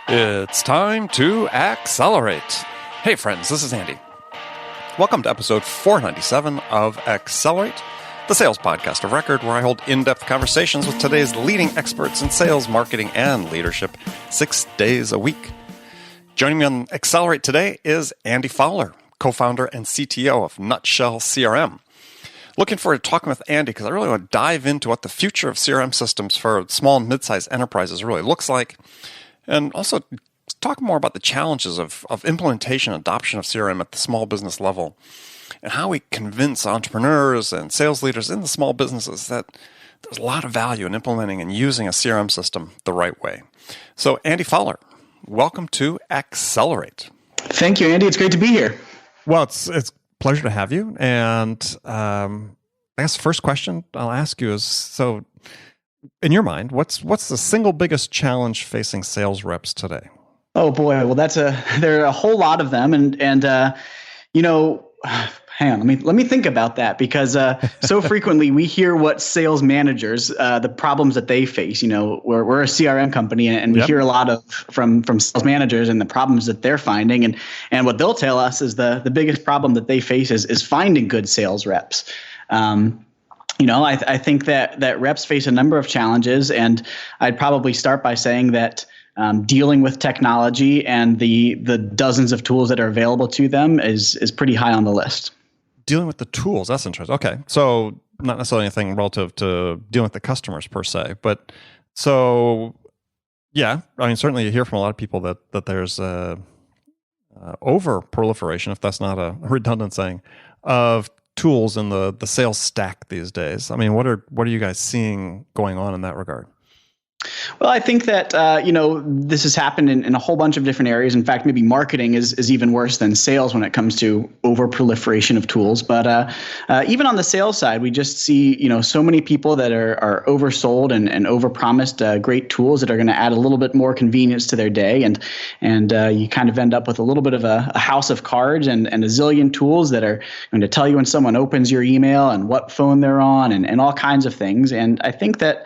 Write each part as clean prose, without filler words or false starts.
It's time to accelerate. Hey friends, this is Andy. Welcome to episode 497 of Accelerate, the sales podcast of record where I hold in-depth conversations with today's leading experts in sales, marketing, and leadership 6 days a week. Joining me on Accelerate today is Andy Fowler, co-founder and CTO of Nutshell CRM. Looking forward to talking with Andy because I really want to dive into what the future of CRM systems for small and mid-sized enterprises really looks like, and also talk more about the challenges of implementation and adoption of CRM at the small business level, and how we convince entrepreneurs and sales leaders in the small businesses that there's a lot of value in implementing and using a CRM system the right way. So, Andy Fowler, welcome to Accelerate. Thank you, Andy. It's great to be here. Well, it's a pleasure to have you. And I guess the first question I'll ask you is, so in your mind, what's the single biggest challenge facing sales reps today? Oh boy, well there are a whole lot of them, and hang on, let me think about that, because so frequently we hear what sales managers, the problems that they face. You know, we're a CRM company, and we hear a lot from sales managers and the problems that they're finding, and what they'll tell us is the biggest problem that they face is finding good sales reps. I think that reps face a number of challenges, and I'd probably start by saying that dealing with technology and the dozens of tools that are available to them is pretty high on the list. Dealing with the tools, that's interesting. Okay, so not necessarily anything relative to dealing with the customers per se, but so yeah, I mean, certainly you hear from a lot of people that there's over proliferation, if that's not a redundant saying, of tools in the sales stack these days. I mean, what are you guys seeing going on in that regard? Well, I think that, this has happened in a whole bunch of different areas. In fact, maybe marketing is even worse than sales when it comes to over-proliferation of tools. But even on the sales side, we just see, so many people that are oversold and over-promised great tools that are going to add a little bit more convenience to their day. And you kind of end up with a little bit of a house of cards and a zillion tools that are going to tell you when someone opens your email and what phone they're on and all kinds of things. And I think that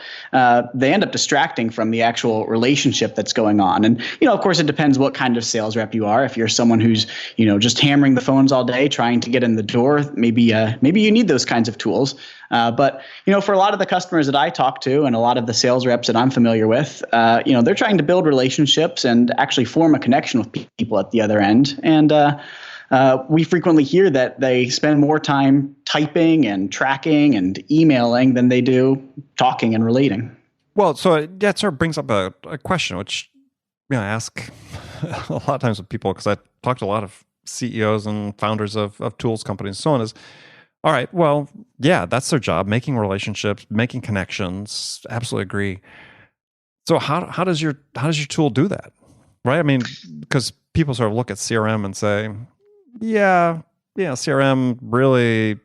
they end up distracting from the actual relationship that's going on. And, of course, it depends what kind of sales rep you are. If you're someone who's, just hammering the phones all day, trying to get in the door, maybe you need those kinds of tools. But, for a lot of the customers that I talk to and a lot of the sales reps that I'm familiar with, they're trying to build relationships and actually form a connection with people at the other end. And we frequently hear that they spend more time typing and tracking and emailing than they do talking and relating. Well, so that sort of brings up a question, which I ask a lot of times with people, because I talk to a lot of CEOs and founders of tools companies and so on, is, all right, well, yeah, that's their job, making relationships, making connections, absolutely agree. So how does your tool do that, right? I mean, because people sort of look at CRM and say, yeah, CRM really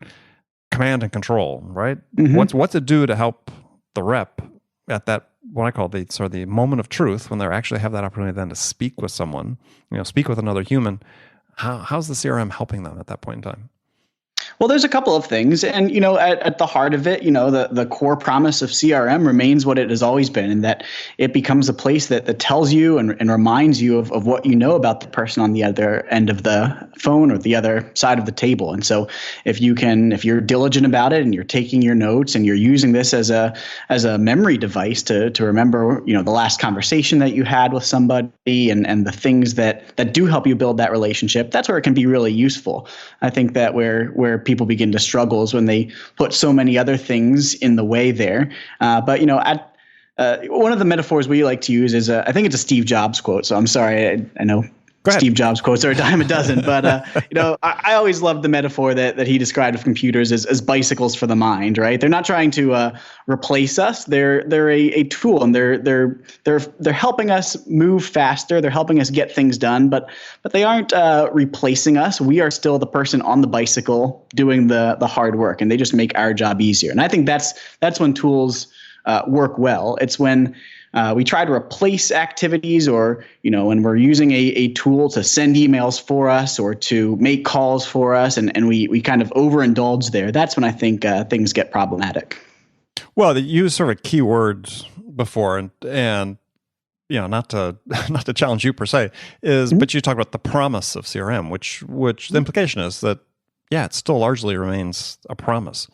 command and control, right? Mm-hmm. What's it do to help the rep at that, what I call the sort of the moment of truth, when they actually have that opportunity then to speak with someone, speak with another human? How's the CRM helping them at that point in time? Well, there's a couple of things. And, at the heart of it, the core promise of CRM remains what it has always been, in that it becomes a place that tells you and reminds you of what you know about the person on the other end of the phone or the other side of the table. And so if you're diligent about it and you're taking your notes and you're using this as a memory device to remember, the last conversation that you had with somebody and the things that do help you build that relationship, that's where it can be really useful. I think that where people begin to struggle is when they put so many other things in the way there. But one of the metaphors we like to use is, I think it's a Steve Jobs quote. So I'm sorry, I know Steve Jobs quotes are a dime a dozen, but I always loved the metaphor that he described of computers as bicycles for the mind, right? They're not trying to replace us. They're a tool, and they're helping us move faster. They're helping us get things done, but they aren't replacing us. We are still the person on the bicycle doing the hard work, and they just make our job easier. And I think that's when tools work well. It's when we try to replace activities, or when we're using a tool to send emails for us or to make calls for us, and we kind of overindulge there. That's when I think things get problematic. Well, you use sort of a key word before, and not to not to challenge you per se, but you talk about the promise of CRM, which the implication is that it still largely remains a promise.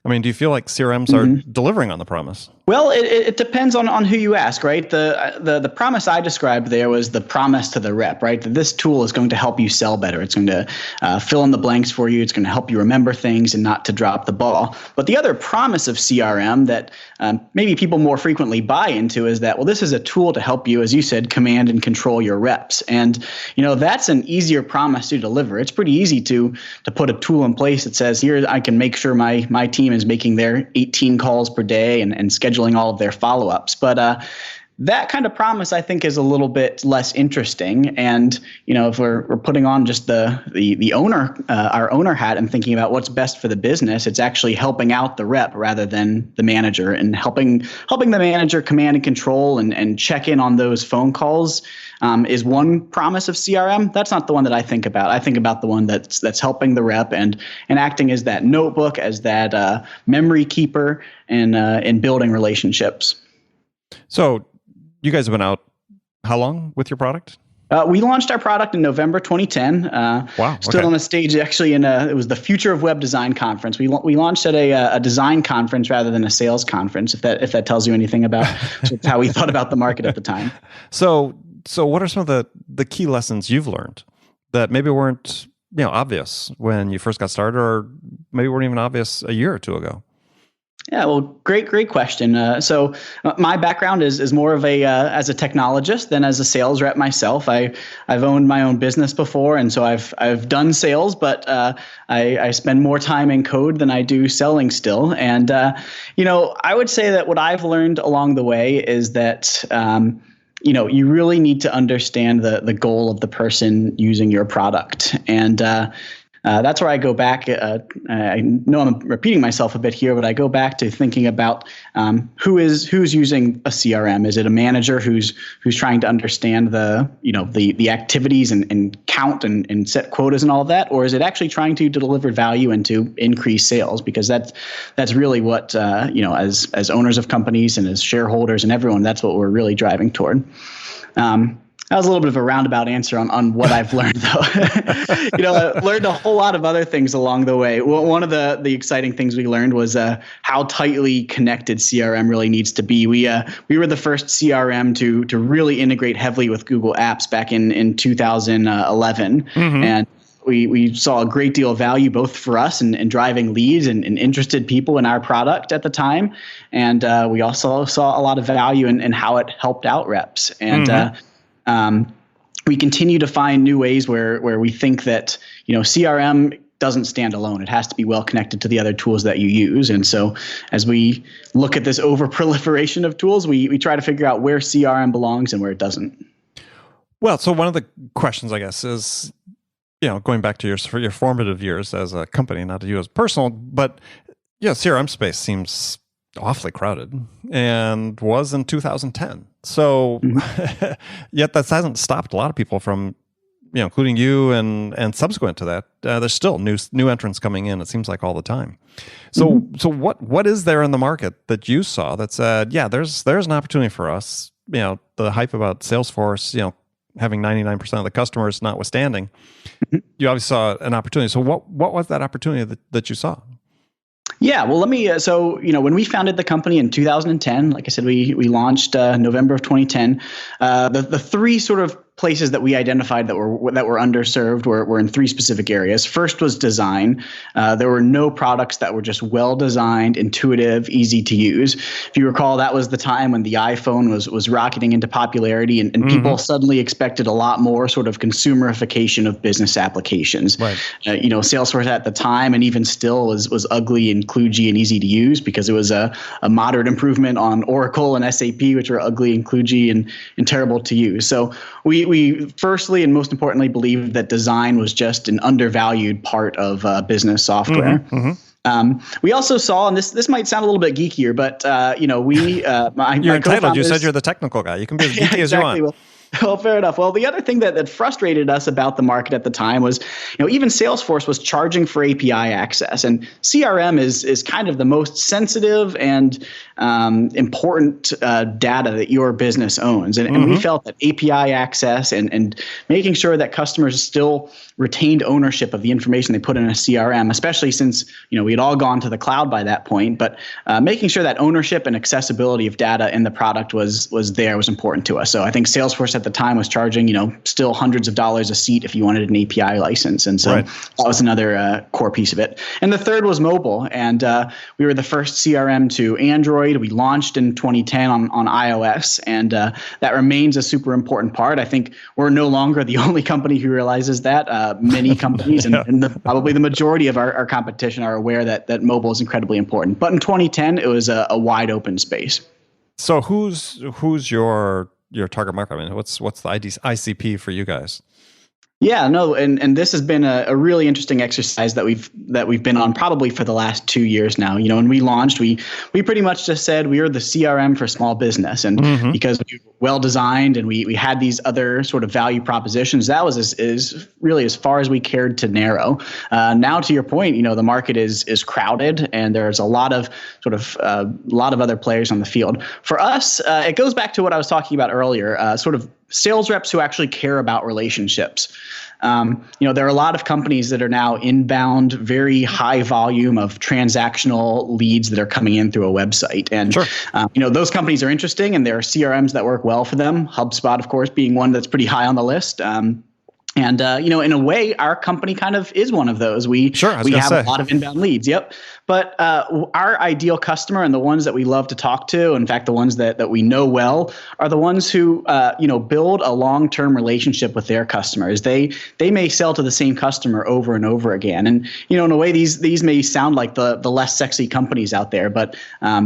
I mean, do you feel like CRMs are delivering on the promise? Well, it depends on who you ask, right? The promise I described there was the promise to the rep, right? That this tool is going to help you sell better. It's going to fill in the blanks for you. It's going to help you remember things and not to drop the ball. But the other promise of CRM that maybe people more frequently buy into is that, well, this is a tool to help you, as you said, command and control your reps. And that's an easier promise to deliver. It's pretty easy to put a tool in place that says, here, I can make sure my team is making their 18 calls per day and scheduling all of their follow-ups. But that kind of promise, I think, is a little bit less interesting. And if we're putting on just the owner, our owner hat, and thinking about what's best for the business, it's actually helping out the rep rather than the manager, and helping the manager command and control and check in on those phone calls is one promise of CRM. That's not the one that I think about. I think about the one that's helping the rep and acting as that notebook, as that memory keeper, and building relationships. So you guys have been out how long with your product? We launched our product in November 2010. Wow! Stood on a stage actually it was the Future of Web Design conference. We launched at a design conference rather than a sales conference. If that tells you anything about how we thought about the market at the time. So what are some of the key lessons you've learned that maybe weren't obvious when you first got started, or maybe weren't even obvious a year or two ago? Yeah, well, great question. So my background is more of as a technologist than as a sales rep myself. I've owned my own business before, and so I've done sales, but I spend more time in code than I do selling still. And I would say that what I've learned along the way is that you really need to understand the goal of the person using your product. And that's where I go back. I know I'm repeating myself a bit here, but I go back to thinking about who's using a CRM. Is it a manager who's trying to understand the activities and count and set quotas and all of that, or is it actually trying to deliver value and to increase sales? Because that's really what as owners of companies and as shareholders and everyone, that's what we're really driving toward. That was a little bit of a roundabout answer on what I've learned, though. I learned a whole lot of other things along the way. Well, one of the exciting things we learned was how tightly connected CRM really needs to be. We were the first CRM to really integrate heavily with Google Apps back in 2011, and we saw a great deal of value both for us and driving leads and interested people in our product at the time, and we also saw a lot of value in how it helped out reps. And we continue to find new ways where we think that CRM doesn't stand alone. It has to be well connected to the other tools that you use. And so as we look at this over proliferation of tools, we try to figure out where CRM belongs and where it doesn't. Well, so one of the questions, I guess, is going back to your formative years as a company, not to you as personal, but CRM space seems awfully crowded and was in 2010. So yet that hasn't stopped a lot of people from, including you and subsequent to that, there's still new entrants coming in, it seems like, all the time. So what is there in the market that you saw that said, there's an opportunity for us? The hype about Salesforce, having 99% of the customers notwithstanding, you obviously saw an opportunity. So what was that opportunity that you saw? Yeah, well, let me. When we founded the company in 2010, like I said, we launched November of 2010. The three sort of places that we identified that were underserved were in three specific areas. First was design. There were no products that were just well designed, intuitive, easy to use. If you recall, that was the time when the iPhone was rocketing into popularity, and people suddenly expected a lot more sort of consumerification of business applications. Right. Salesforce at the time and even still was ugly and kludgy and easy to use because it was a moderate improvement on Oracle and SAP, which are ugly and kludgy and terrible to use. So we firstly and most importantly believed that design was just an undervalued part of business software. We also saw, and this might sound a little bit geekier, but you're entitled. You said you're the technical guy. You can be as geeky as you want. Well, fair enough. Well, the other thing that frustrated us about the market at the time was, even Salesforce was charging for API access, and CRM is kind of the most sensitive and important data that your business owns, and we felt that API access and making sure that customers still retained ownership of the information they put in a CRM, especially since we had all gone to the cloud by that point, but making sure that ownership and accessibility of data in the product was important to us. So I think Salesforce at the time was charging still hundreds of dollars a seat if you wanted an API license, and so that was another core piece of it. And the third was mobile, and we were the first CRM to Android. We launched in 2010 on iOS, and that remains a super important part. I think we're no longer the only company who realizes that. Many companies and probably the majority of our competition are aware that mobile is incredibly important. But in 2010, it was a wide open space. So who's your target market? I mean, what's the ICP for you guys? Yeah, no, and this has been a really interesting exercise that we've been on probably for the last 2 years now. When we launched, we pretty much just said we are the CRM for small business, and because we were well designed and we had these other sort of value propositions, that was is really as far as we cared to narrow. Now, to your point, the market is crowded, and there's a lot of other players on the field. For us, it goes back to what I was talking about earlier, sort of sales reps who actually care about relationships. There are a lot of companies that are now inbound, very high volume of transactional leads that are coming in through a website. And, those companies are interesting, and there are CRMs that work well for them. HubSpot, of course, being one that's pretty high on the list. And in a way, our company kind of is one of those. We have a lot of inbound leads. Yep. But our ideal customer and the ones that we love to talk to, in fact, the ones that we know well, are the ones who build a long-term relationship with their customers. They may sell to the same customer over and over again. And in a way, these may sound like the less sexy companies out there, but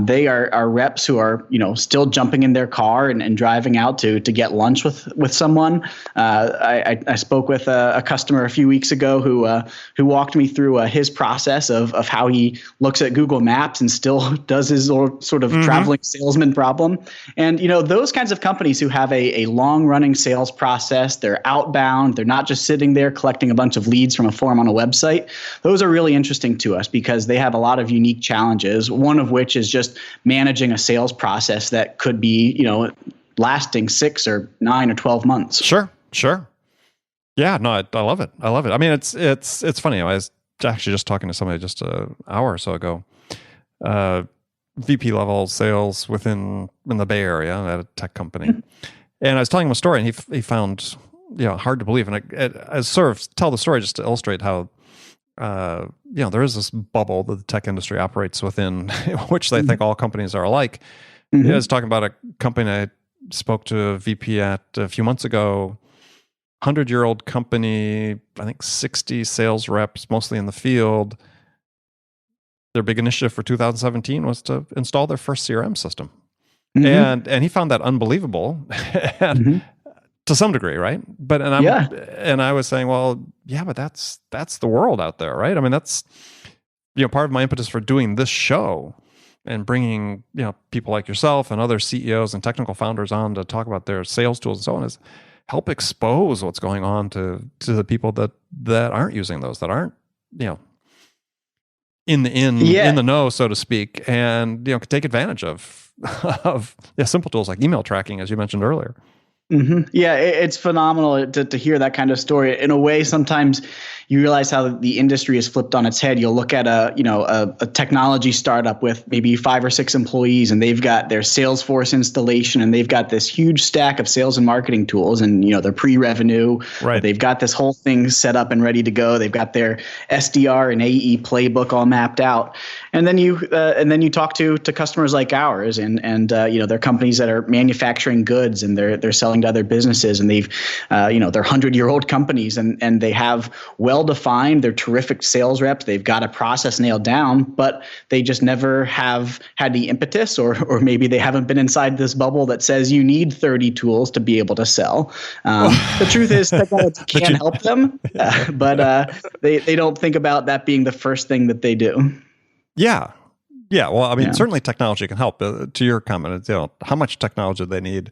they are reps who are still jumping in their car and driving out to get lunch with someone. I spoke with a customer a few weeks ago who walked me through his process of how he looks at Google Maps and still does his sort of traveling salesman problem. And those kinds of companies who have a long running sales process, they're outbound, they're not just sitting there collecting a bunch of leads from a form on a website. Those are really interesting to us because they have a lot of unique challenges, one of which is just managing a sales process that could be lasting 6 or 9 or 12 months. Sure. Yeah, no, I love it. I mean, it's funny. I was actually just talking to somebody just an hour or so ago, VP level sales in the Bay Area at a tech company, and I was telling him a story, and he found hard to believe, and I sort of tell the story just to illustrate how there is this bubble that the tech industry operates within, which they think all companies are alike. I was talking about a company I spoke to a VP at a few months ago. 100-year-old company, I think 60 sales reps, mostly in the field. Their big initiative for 2017 was to install their first CRM system. And he found that unbelievable and to some degree, right? But and I was saying, well, yeah, but that's the world out there, right? I mean, that's part of my impetus for doing this show and bringing people like yourself and other CEOs and technical founders on to talk about their sales tools and so on is help expose what's going on to the people that aren't using those, that aren't in the know, so to speak, and take advantage of simple tools like email tracking, as you mentioned earlier. Yeah, it's phenomenal to hear that kind of story. In a way, sometimes you realize how the industry is flipped on its head. You'll look at a technology startup with maybe 5 or 6 employees, and they've got their Salesforce installation, and they've got this huge stack of sales and marketing tools, and they're pre-revenue. Right. They've got this whole thing set up and ready to go. They've got their SDR and AE playbook all mapped out. And then you talk to customers like ours, and they're companies that are manufacturing goods, and they're selling to other businesses, and they're 100-year-old companies, and they have well-defined, they're terrific sales reps. They've got a process nailed down, but they just never have had the impetus, or maybe they haven't been inside this bubble that says you need 30 tools to be able to sell. The truth is, technology can help them, but they don't think about that being the first thing that they do. Yeah. Well, I mean, certainly technology can help. To your comment, how much technology they need.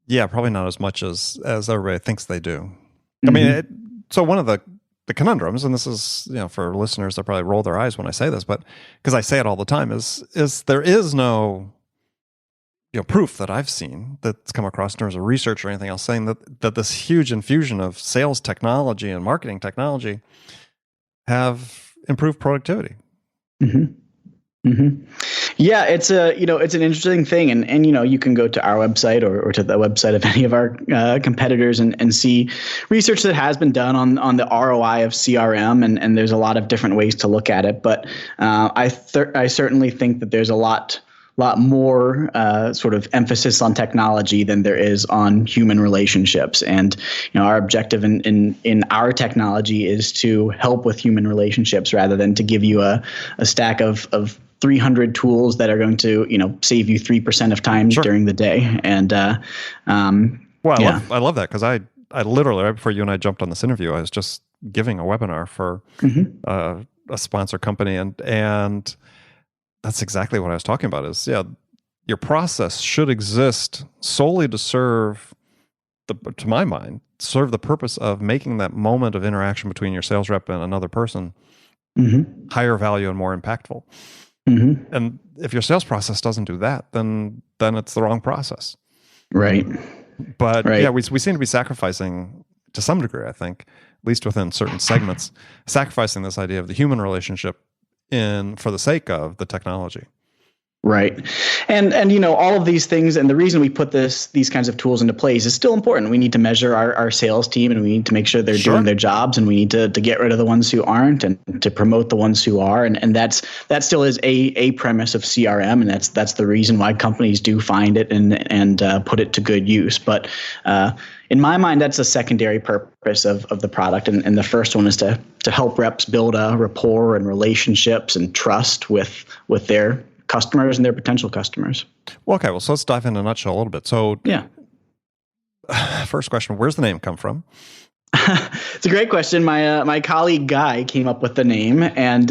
Yeah, probably not as much as everybody thinks they do. I mean, so one of the conundrums, and this is, for listeners that probably roll their eyes when I say this, but because I say it all the time, is there is no proof that I've seen that's come across in terms of research or anything else saying that this huge infusion of sales technology and marketing technology have improved productivity. Yeah, it's it's an interesting thing, and you can go to our website or to the website of any of our competitors and see research that has been done on the ROI of CRM, and there's a lot of different ways to look at it. But I certainly think that there's a lot more sort of emphasis on technology than there is on human relationships. And our objective in our technology is to help with human relationships rather than to give you a stack of 300 tools that are going to save you 3% of time during the day. And I love that, because I literally, right before you and I jumped on this interview, I was just giving a webinar for a sponsor company, and that's exactly what I was talking about. Is your process should exist solely to serve to my mind, serve the purpose of making that moment of interaction between your sales rep and another person higher value and more impactful. And if your sales process doesn't do that, then it's the wrong process. Right. But we seem to be sacrificing, to some degree, I think, at least within certain segments, sacrificing this idea of the human relationship for the sake of the technology. Right. And all of these things, and the reason we put these kinds of tools into place is still important. We need to measure our sales team, and we need to make sure they're doing their jobs, and we need to get rid of the ones who aren't and to promote the ones who are. And that still is a premise of CRM, and that's the reason why companies do find it and put it to good use. But in my mind, that's a secondary purpose of the product. And the first one is to help reps build a rapport and relationships and trust with their customers and their potential customers. Well, okay. So let's dive into a nutshell a little bit. So first question, where's the name come from? It's a great question. My colleague Guy came up with the name, and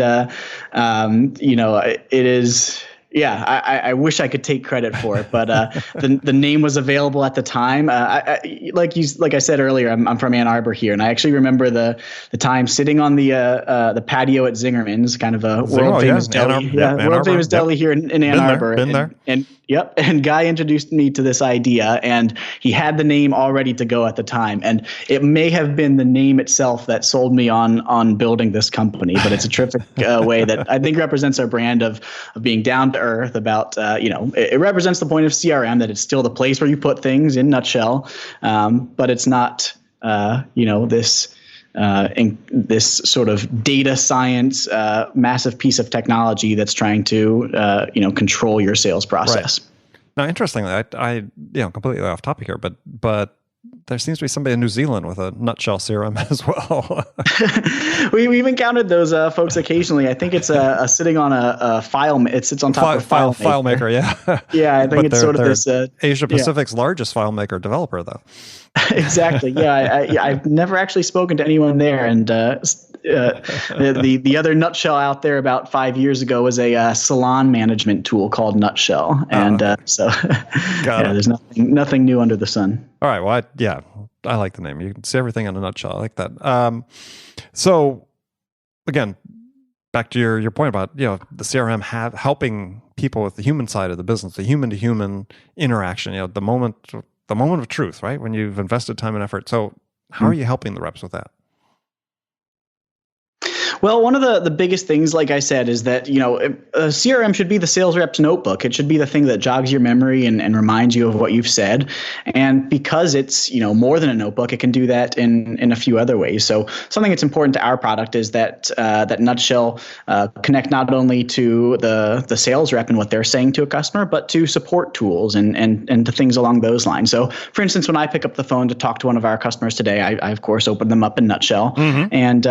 it is. Yeah, I wish I could take credit for it, but the name was available at the time. Like I said earlier, I'm from Ann Arbor here, and I actually remember the time sitting on the patio at Zingerman's, kind of a world famous deli, world famous deli here in Ann Arbor. Been there. And Guy introduced me to this idea, and he had the name all ready to go at the time. And it may have been the name itself that sold me on building this company, but it's a terrific way that I think represents our brand of being down to earth about, it represents the point of CRM, that it's still the place where you put things in nutshell, but it's not, this sort of data science, massive piece of technology that's trying to, control your sales process. Right. Now, interestingly, I completely off topic here, but there seems to be somebody in New Zealand with a Nutshell CRM as well. We've encountered those folks occasionally. I think it's sitting on a file. It sits on top of FileMaker. Yeah. Yeah, I think it's sort of this Asia Pacific's largest FileMaker developer, though. Exactly. Yeah, I've never actually spoken to anyone there, and the other Nutshell out there about 5 years ago was a salon management tool called Nutshell, and there's nothing new under the sun. All right. Well, I like the name. You can see everything in a nutshell. I like that. So again, back to your point about the CRM helping people with the human side of the business, the human to human interaction. The moment of truth, right? When you've invested time and effort. So how are you helping the reps with that? Well, one of the biggest things, like I said, is that, a CRM should be the sales rep's notebook. It should be the thing that jogs your memory and reminds you of what you've said. And because it's, more than a notebook, it can do that in a few other ways. So something that's important to our product is that that Nutshell connect not only to the sales rep and what they're saying to a customer, but to support tools and to things along those lines. So, for instance, when I pick up the phone to talk to one of our customers today, I of course open them up in Nutshell, and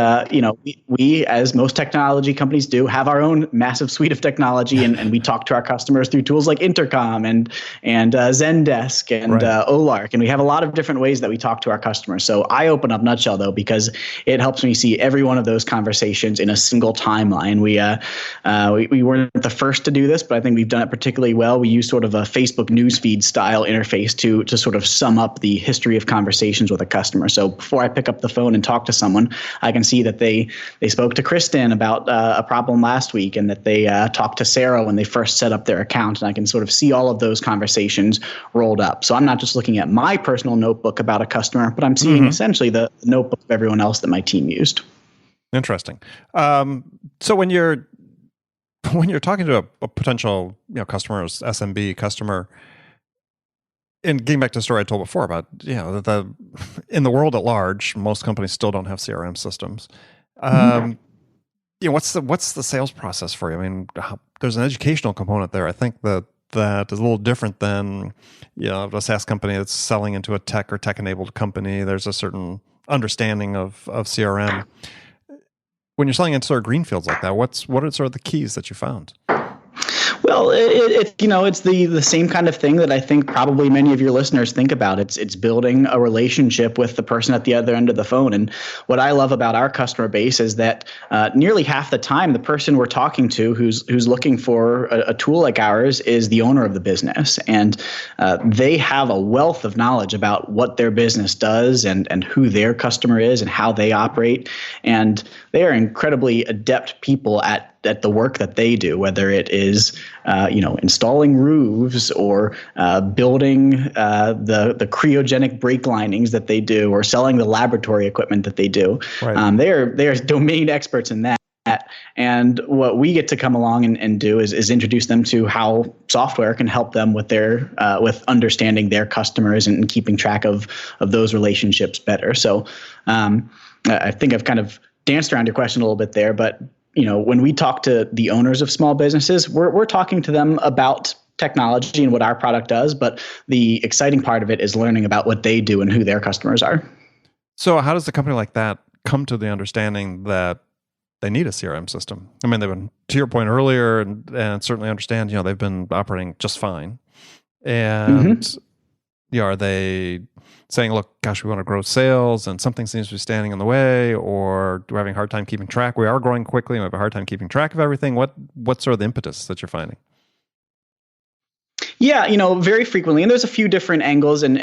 we we, as most technology companies do, have our own massive suite of technology, and we talk to our customers through tools like Intercom and Zendesk and Olark, and we have a lot of different ways that we talk to our customers. So I open up Nutshell though because it helps me see every one of those conversations in a single timeline. We weren't the first to do this, but I think we've done it particularly well. We use sort of a Facebook newsfeed style interface to sort of sum up the history of conversations with a customer. So before I pick up the phone and talk to someone, I can see that they spoke to Kristen about a problem last week, and that they talked to Sarah when they first set up their account, and I can sort of see all of those conversations rolled up. So I'm not just looking at my personal notebook about a customer, but I'm seeing essentially the notebook of everyone else that my team used. Interesting. So when you're talking to a potential customer, SMB customer, and getting back to the story I told before about in the world at large, most companies still don't have CRM systems. What's the sales process for you? I mean, there's an educational component there. I think that is a little different than a SaaS company that's selling into a tech or tech-enabled company. There's a certain understanding of CRM. When you're selling into sort of greenfields like that, what are sort of the keys that you found? Well, it's the same kind of thing that I think probably many of your listeners think about. It's building a relationship with the person at the other end of the phone. And what I love about our customer base is that nearly half the time, the person we're talking to who's looking for a tool like ours is the owner of the business, and they have a wealth of knowledge about what their business does and who their customer is and how they operate, and they are incredibly adept people at the work that they do, whether it is installing roofs or building the cryogenic brake linings that they do, or selling the laboratory equipment that they do. Right. They are domain experts in that. And what we get to come along and do is introduce them to how software can help them with their with understanding their customers and keeping track of those relationships better. So I think I've kind of danced around your question a little bit there, but when we talk to the owners of small businesses, we're talking to them about technology and what our product does, but the exciting part of it is learning about what they do and who their customers are. So how does a company like that come to the understanding that they need a CRM system? I mean, they've been, to your point earlier, and certainly understand, they've been operating just fine. And are they saying, look, gosh, we want to grow sales and something seems to be standing in the way, or we're having a hard time keeping track? We are growing quickly and we have a hard time keeping track of everything. What's sort of the impetus that you're finding? Yeah, very frequently, and there's a few different angles, and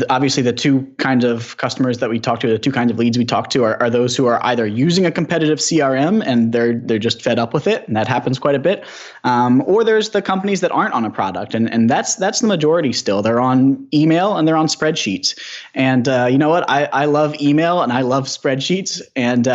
obviously the two kinds of customers that we talk to, the two kinds of leads we talk to are those who are either using a competitive CRM and they're just fed up with it, and that happens quite a bit, or there's the companies that aren't on a product, and that's the majority still. They're on email and they're on spreadsheets, and you know what? I love email and I love spreadsheets, and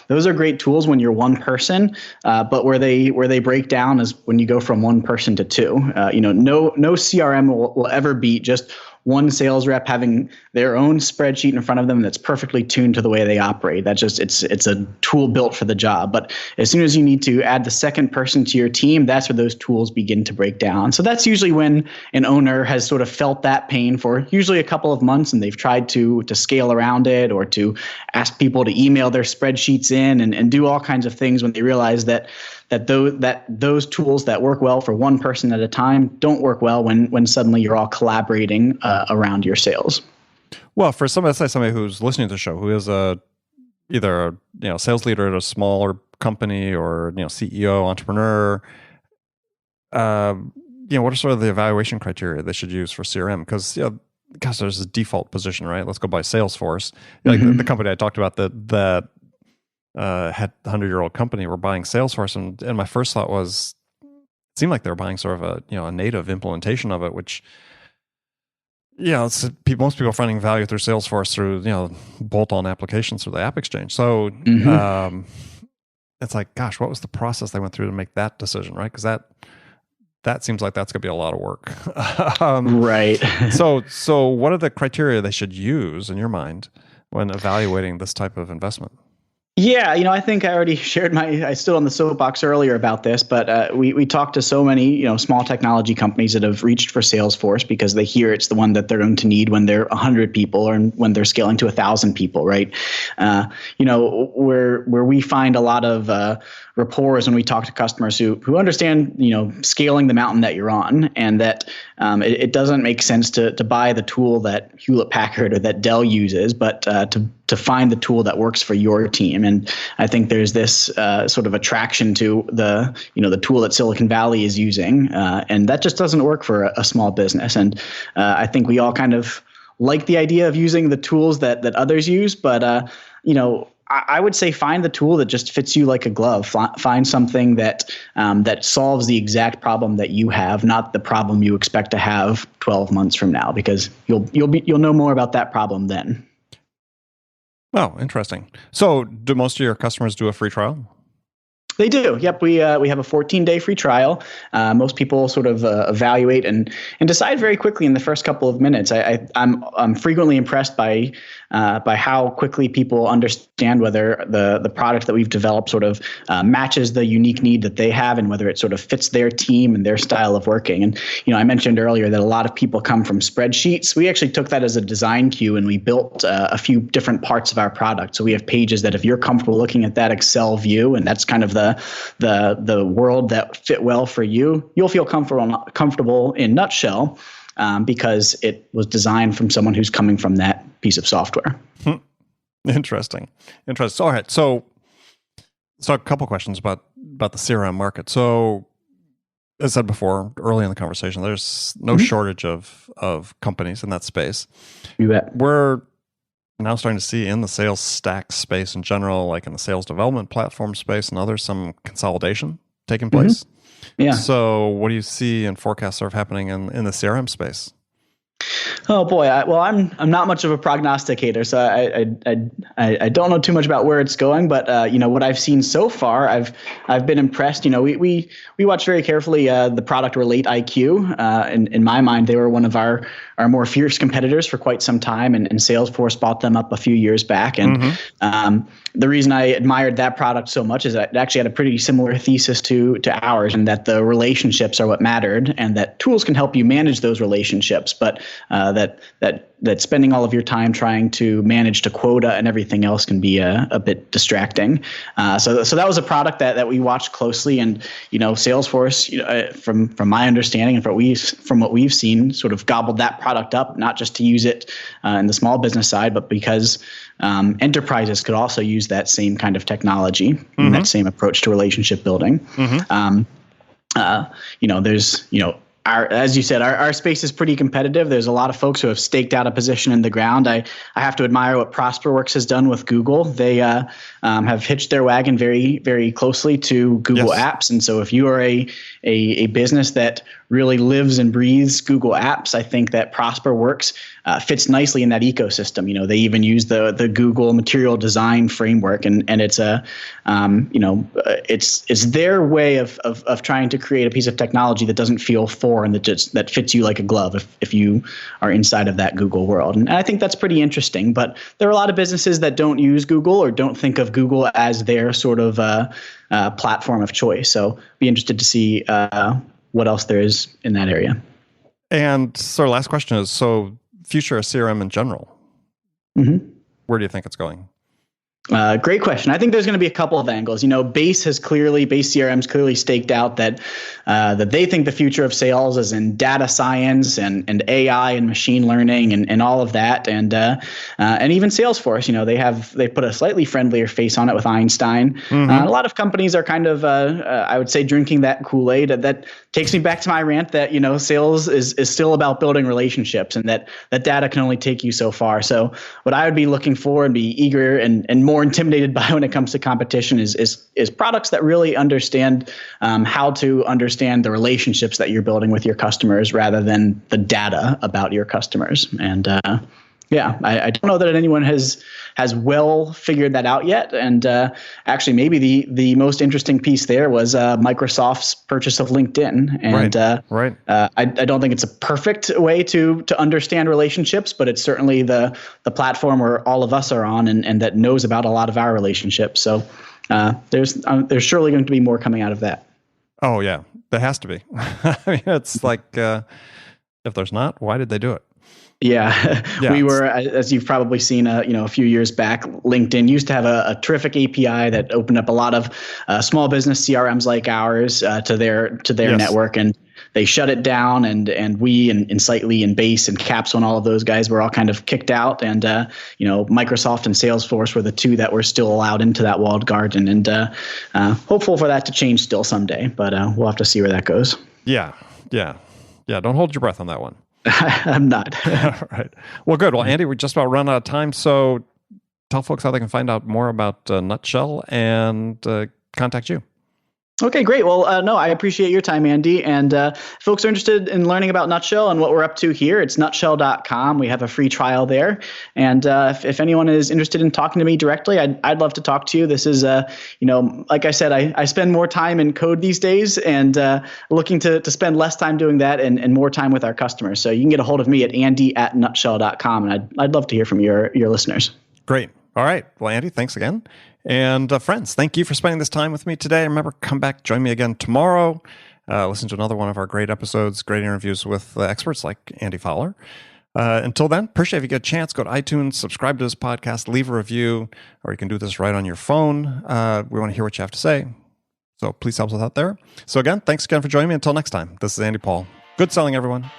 those are great tools when you're one person, but where they break down is when you go from one person to two. No CRM will ever beat just one sales rep having their own spreadsheet in front of them that's perfectly tuned to the way they operate. That's just it's a tool built for the job. But as soon as you need to add the second person to your team, that's where those tools begin to break down. So that's usually when an owner has sort of felt that pain for usually a couple of months, and they've tried to scale around it, or to ask people to email their spreadsheets in and do all kinds of things, when they realize that those tools that work well for one person at a time don't work well when suddenly you're all collaborating around your sales. Well, for somebody who's listening to the show, who is either a sales leader at a smaller company, or CEO, entrepreneur, what are sort of the evaluation criteria they should use for CRM? Because gosh, there's a default position, right? Let's go buy Salesforce. Like the company I talked about that had a 100-year-old company were buying Salesforce, and my first thought was, it seemed like they were buying sort of a native implementation of it, which most people are finding value through Salesforce through bolt-on applications through the App Exchange. So it's like, gosh, what was the process they went through to make that decision, right? Because that seems like that's going to be a lot of work. Right. So what are the criteria they should use in your mind when evaluating this type of investment? Yeah, I think I already shared I stood on the soapbox earlier about this, but we talked to so many, small technology companies that have reached for Salesforce because they hear it's the one that they're going to need when they're 100 people or when they're scaling to 1,000 people, right? Where we find a lot of rapport is when we talk to customers who understand, scaling the mountain that you're on, and that it doesn't make sense to buy the tool that Hewlett Packard or that Dell uses, but to find the tool that works for your team. And I think there's this sort of attraction to the tool that Silicon Valley is using, and that just doesn't work for a small business. And I think we all kind of like the idea of using the tools that others use, but I would say find the tool that just fits you like a glove. Find something that solves the exact problem that you have, not the problem you expect to have 12 months from now, because you'll know more about that problem then. Oh, interesting. So do most of your customers do a free trial? They do. Yep. We have a 14-day free trial. Most people sort of evaluate and decide very quickly in the first couple of minutes. I'm frequently impressed by how quickly people understand whether the product that we've developed sort of matches the unique need that they have, and whether it sort of fits their team and their style of working. And I mentioned earlier that a lot of people come from spreadsheets. We actually took that as a design cue, and we built a few different parts of our product. So we have pages that if you're comfortable looking at that Excel view, and that's kind of the world that fit well for you, you'll feel comfortable in Nutshell, because it was designed from someone who's coming from that piece of software. Interesting. All right. So a couple questions about the CRM market. So as I said before, early in the conversation, there's no shortage of companies in that space. You bet. We're now starting to see in the sales stack space in general, like in the sales development platform space and others, some consolidation taking place. Yeah. So what do you see and forecasts sort of happening in the CRM space? Oh boy, I'm not much of a prognosticator, so I don't know too much about where it's going. But what I've seen so far, I've been impressed. We watch very carefully the product Relate IQ. In my mind, they were one of our more fierce competitors for quite some time, and Salesforce bought them up a few years back. And the reason I admired that product so much is that it actually had a pretty similar thesis to ours, and that the relationships are what mattered, and that tools can help you manage those relationships, but that spending all of your time trying to manage to quota and everything else can be a bit distracting. So that was a product that we watched closely, and Salesforce, from my understanding and from what we've seen, sort of gobbled that product up, not just to use it in the small business side, but because enterprises could also use that same kind of technology and that same approach to relationship building. There's as you said, our space is pretty competitive. There's a lot of folks who have staked out a position in the ground. I have to admire what ProsperWorks has done with Google. They have hitched their wagon very, very closely to Google Apps. And so if you are a business that really lives and breathes Google Apps, I think that ProsperWorks fits nicely in that ecosystem. They even use the Google material design framework, and it's it's their way of trying to create a piece of technology that doesn't feel foreign, that fits you like a glove if you are inside of that Google world. And I think that's pretty interesting. But there are a lot of businesses that don't use Google or don't think of Google as their sort of platform of choice. So be interested to see what else there is in that area. And so last question is, future of CRM in general, where do you think it's going? Great question. I think there's going to be a couple of angles. Base CRM's clearly staked out that they think the future of sales is in data science and AI and machine learning and all of that. And even Salesforce, they put a slightly friendlier face on it with Einstein. A lot of companies are kind of, I would say, drinking that Kool-Aid. That takes me back to my rant that, sales is still about building relationships, and that data can only take you so far. So what I would be looking for and be eager and more intimidated by when it comes to competition is products that really understand how to understand the relationships that you're building with your customers rather than the data about your customers. And Yeah, I don't know that anyone has well figured that out yet. And actually, maybe the most interesting piece there was Microsoft's purchase of LinkedIn. And right. I don't think it's a perfect way to understand relationships, but it's certainly the platform where all of us are on and that knows about a lot of our relationships. So there's surely going to be more coming out of that. Oh yeah, there has to be. I mean, it's like if there's not, why did they do it? Yeah, we were, as you've probably seen, a few years back, LinkedIn used to have a terrific API that opened up a lot of small business CRMs like ours to their network, and they shut it down. And we and Insightly and Base and Capsule and all of those guys were all kind of kicked out. And Microsoft and Salesforce were the two that were still allowed into that walled garden. And hopeful for that to change still someday, but we'll have to see where that goes. Yeah. Don't hold your breath on that one. I'm not. All right. Well, good. Well, Andy, we're just about run out of time. So tell folks how they can find out more about Nutshell and contact you. Okay, great. Well, no, I appreciate your time, Andy. And folks are interested in learning about Nutshell and what we're up to here, it's nutshell.com. We have a free trial there. And if anyone is interested in talking to me directly, I'd love to talk to you. This is, like I said, I spend more time in code these days and looking to spend less time doing that and more time with our customers. So you can get a hold of me at andy@nutshell.com. And I'd love to hear from your listeners. Great. All right. Well, Andy, thanks again. And friends, thank you for spending this time with me today. Remember, come back, join me again tomorrow. Listen to another one of our great episodes, great interviews with experts like Andy Fowler. Until then, appreciate if you get a chance, go to iTunes, subscribe to this podcast, leave a review, or you can do this right on your phone. We want to hear what you have to say. So please help us out there. So again, thanks again for joining me. Until next time, this is Andy Paul. Good selling, everyone.